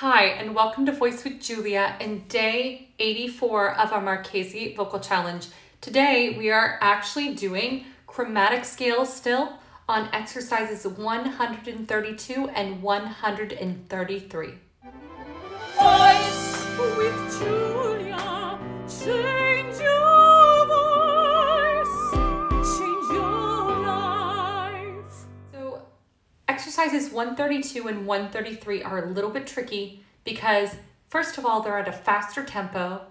Hi, and welcome to Voice with Julia and day 84 of our Marchesi Vocal Challenge. Today, we are actually doing chromatic scales still on exercises 132 and 133. Voice with Julia, change your voice, change your life. So exercises 132 and 133 are a little bit tricky because first of all, they're at a faster tempo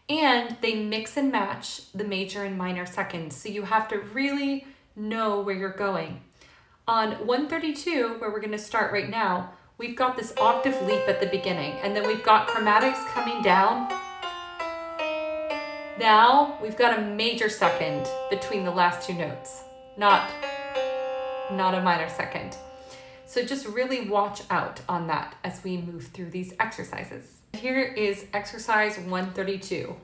and they mix and match the major and minor seconds. So you have to really know where you're going. On 132, where we're going to start right now, we've got this octave leap at the beginning, and then we've got chromatics coming down. Now we've got a major second between the last two notes, not a minor second. So just really watch out on that as we move through these exercises. Here is exercise 132.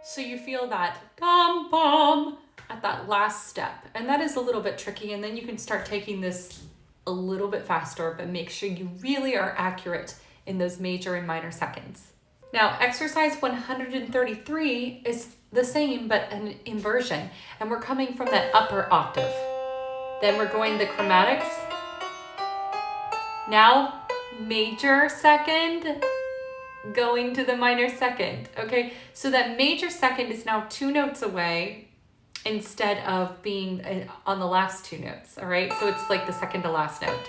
So you feel that bum bum at that last step, and that is a little bit tricky, and then you can start taking this a little bit faster, but make sure you really are accurate in those major and minor seconds. Now, exercise 133 is the same, but an inversion, and we're coming from that upper octave. Then we're going the chromatics. Now, major second, going to the minor second, okay? So that major second is now 2 notes away instead of being on the last 2 notes, all right? So it's like the second to last note.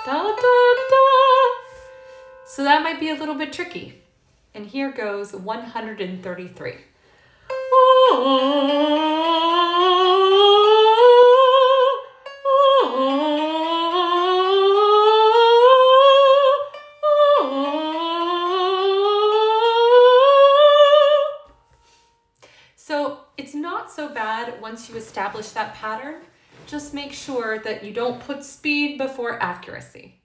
Da, da, da. So that might be a little bit tricky. And here goes 133. So it's not so bad once you establish that pattern. Just make sure that you don't put speed before accuracy.